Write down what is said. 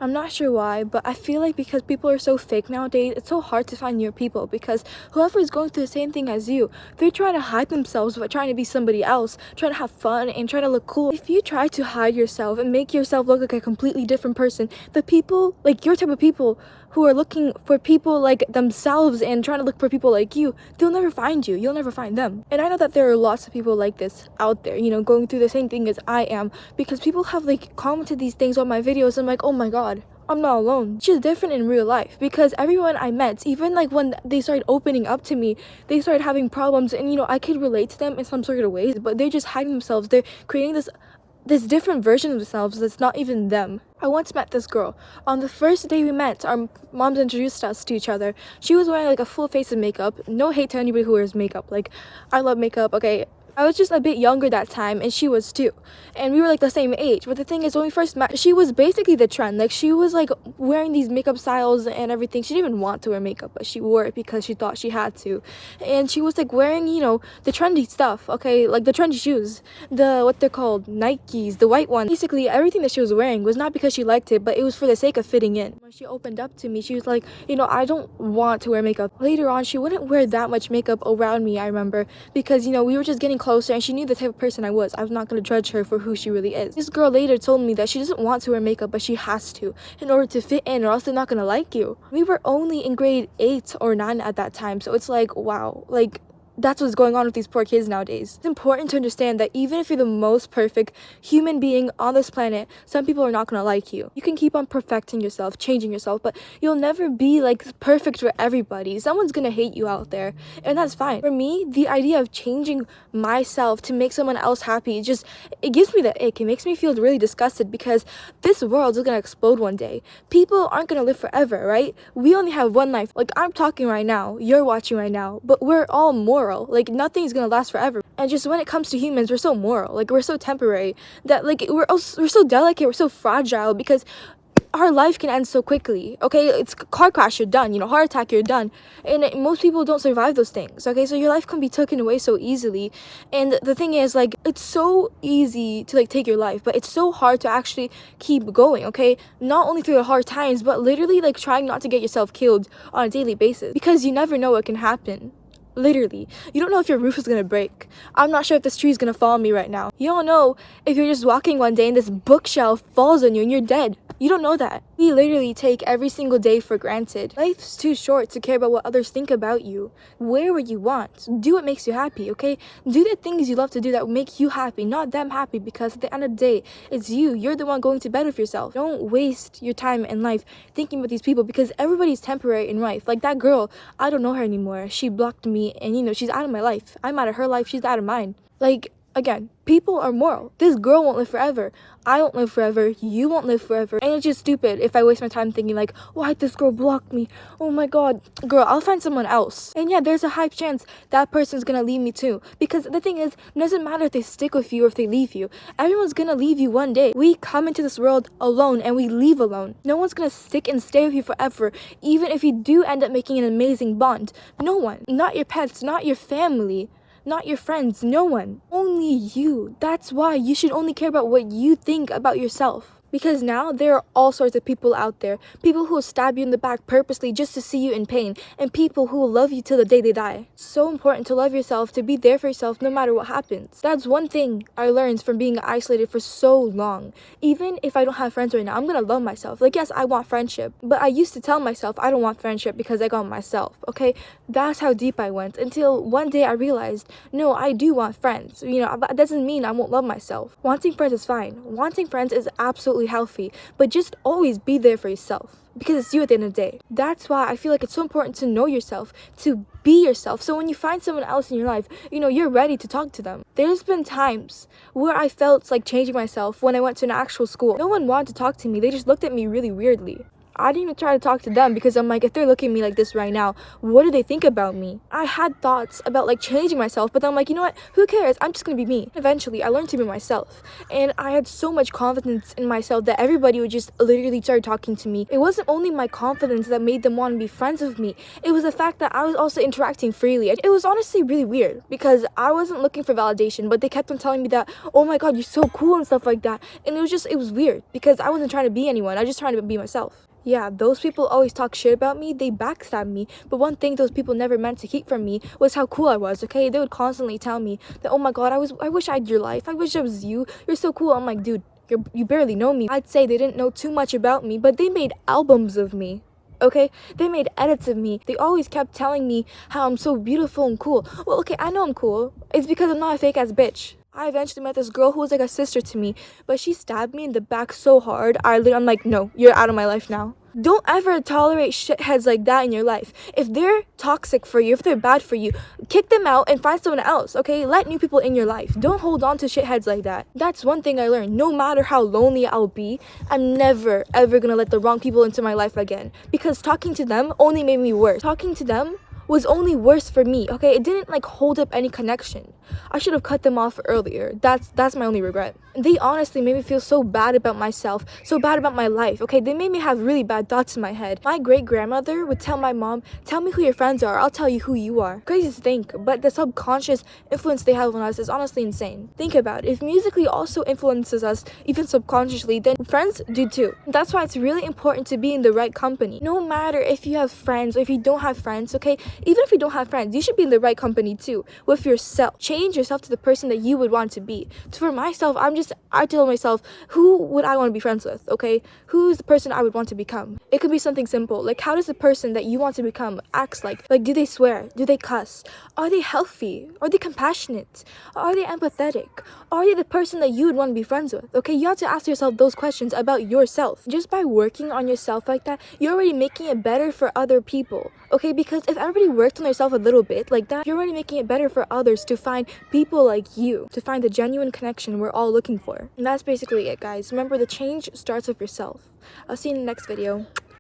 I'm not sure why, but I feel like because people are so fake nowadays, it's so hard to find your people, because whoever is going through the same thing as you, they're trying to hide themselves by trying to be somebody else, trying to have fun and trying to look cool. If you try to hide yourself and make yourself look like a completely different person, the people, like your type of people who are looking for people like themselves and trying to look for people like you, they'll never find you. You'll never find them. And I know that there are lots of people like this out there, going through the same thing as I am, because people have like commented these things on my videos. I'm like, oh my god, I'm not alone. It's just different in real life, because everyone I met, even like when they started opening up to me, they started having problems, and I could relate to them in some sort of ways, but they're just hiding themselves. They're creating this different version of themselves that's not even them. I once met this girl. On the first day we met, our moms introduced us to each other. She was wearing like a full face of makeup. No hate to anybody who wears makeup. Like, I love makeup, okay? I was just a bit younger that time, and she was too. And we were like the same age. But the thing is, when we first met, she was basically the trend. Like, she was like wearing these makeup styles and everything. She didn't even want to wear makeup, but she wore it because she thought she had to. And she was like wearing, the trendy stuff, okay? Like the trendy shoes, what they're called, Nikes, the white one. Basically, everything that she was wearing was not because she liked it, but it was for the sake of fitting in. When she opened up to me, she was like, I don't want to wear makeup. Later on, she wouldn't wear that much makeup around me, I remember, because, we were just getting closer, and she knew the type of person I was. I was not going to judge her for who she really is. This girl later told me that she doesn't want to wear makeup, but she has to in order to fit in, or else they're not going to like you. We were only in grade 8 or 9 at that time, so it's like, wow, like, that's what's going on with these poor kids nowadays. It's important to understand that even if you're the most perfect human being on this planet, some people are not going to like you. You can keep on perfecting yourself, changing yourself, but you'll never be like perfect for everybody. Someone's going to hate you out there, and that's fine. For me, the idea of changing myself to make someone else happy, it gives me the ick. It makes me feel really disgusted, because this world is going to explode one day. People aren't going to live forever, right? We only have one life. Like, I'm talking right now, you're watching right now, but we're all moral. Like, nothing's gonna last forever. And just when it comes to humans, we're so moral. Like, we're so temporary that, like, we're so delicate, we're so fragile, because our life can end so quickly, okay? It's car crash, you're done, heart attack, you're done. And most people don't survive those things, okay? So your life can be taken away so easily. And the thing is, like, it's so easy to, like, take your life, but it's so hard to actually keep going, okay? Not only through the hard times, but literally, like, trying not to get yourself killed on a daily basis, because you never know what can happen. Literally, you don't know if your roof is gonna break. I'm not sure if this tree is gonna fall on me right now. You don't know if you're just walking one day and this bookshelf falls on you and you're dead. You don't know that. We literally take every single day for granted. Life's too short to care about what others think about you. Wear what you want. Do what makes you happy, okay? Do the things you love to do that make you happy, not them happy, because at the end of the day, it's you. You're the one going to bed with yourself. Don't waste your time in life thinking about these people, because everybody's temporary in life. Like that girl, I don't know her anymore. She blocked me, and she's out of my life. I'm out of her life. She's out of mine. Like, again, people are moral. This girl won't live forever. I won't live forever. You won't live forever. And it's just stupid if I waste my time thinking like, why'd this girl block me? Oh my god. Girl, I'll find someone else. And yeah, there's a high chance that person's gonna leave me too. Because the thing is, it doesn't matter if they stick with you or if they leave you. Everyone's gonna leave you one day. We come into this world alone and we leave alone. No one's gonna stick and stay with you forever, even if you do end up making an amazing bond. No one. Not your pets, not your family. Not your friends, no one. Only you. That's why you should only care about what you think about yourself. Because now there are all sorts of people out there. People who will stab you in the back purposely just to see you in pain. And people who will love you till the day they die. So important to love yourself, to be there for yourself no matter what happens. That's one thing I learned from being isolated for so long. Even if I don't have friends right now, I'm gonna love myself. Like, yes, I want friendship. But I used to tell myself I don't want friendship because I got myself, okay? That's how deep I went. Until one day I realized, no, I do want friends. But that doesn't mean I won't love myself. Wanting friends is fine. Wanting friends is absolutely healthy, but just always be there for yourself, because it's you at the end of the day. That's why I feel like it's so important to know yourself, to be yourself, so when you find someone else in your life, you're ready to talk to them. There's been times where I felt like changing myself when I went to an actual school. No one wanted to talk to me. They just looked at me really weirdly. I didn't even try to talk to them because I'm like, if they're looking at me like this right now, what do they think about me? I had thoughts about like changing myself, but then I'm like, you know what? Who cares? I'm just gonna be me. Eventually, I learned to be myself, and I had so much confidence in myself that everybody would just literally start talking to me. It wasn't only my confidence that made them want to be friends with me. It was the fact that I was also interacting freely. It was honestly really weird because I wasn't looking for validation, but they kept on telling me that, oh my god, you're so cool and stuff like that. And it was weird because I wasn't trying to be anyone. I was just trying to be myself. Yeah, those people always talk shit about me, they backstab me, but one thing those people never meant to keep from me was how cool I was, okay? They would constantly tell me that, oh my god, I wish I had your life, I wish I was you, you're so cool. I'm like, dude, you barely know me. I'd say they didn't know too much about me, but they made albums of me. Okay, they made edits of me. They always kept telling me how I'm so beautiful and cool. Well, okay, I know I'm cool. It's because I'm not a fake ass bitch. I eventually met this girl who was like a sister to me, but she stabbed me in the back so hard. I'm like, no, you're out of my life now. Don't ever tolerate shitheads like that in your life. If they're toxic for you, if they're bad for you, kick them out and find someone else, okay? Let new people in your life. Don't hold on to shitheads like that. That's one thing I learned. No matter how lonely I'll be, I'm never, ever gonna let the wrong people into my life again. Because talking to them only made me worse. Talking to them was only worse for me, okay? It didn't like hold up any connection. I should have cut them off earlier. That's my only regret. They honestly made me feel so bad about myself, so bad about my life, okay? They made me have really bad thoughts in my head. My great-grandmother would tell my mom, tell me who your friends are, I'll tell you who you are. Crazy to think, but the subconscious influence they have on us is honestly insane. Think about it. If musically also influences us, even subconsciously, then friends do too. That's why it's really important to be in the right company. No matter if you have friends or if you don't have friends, okay? Even if you don't have friends, you should be in the right company too, with yourself. Change yourself to the person that you would want to be. So for myself, I tell myself, who would I want to be friends with, okay? Who's the person I would want to become? It could be something simple, like how does the person that you want to become act like? Like, do they swear? Do they cuss? Are they healthy? Are they compassionate? Are they empathetic? Are they the person that you would want to be friends with? Okay, you have to ask yourself those questions about yourself. Just by working on yourself like that, you're already making it better for other people, okay? Because if everybody worked on themselves a little bit like that, you're already making it better for others to find people like you, to find the genuine connection we're all looking for. And that's basically it, guys. Remember, the change starts with yourself. I'll see you in the next video.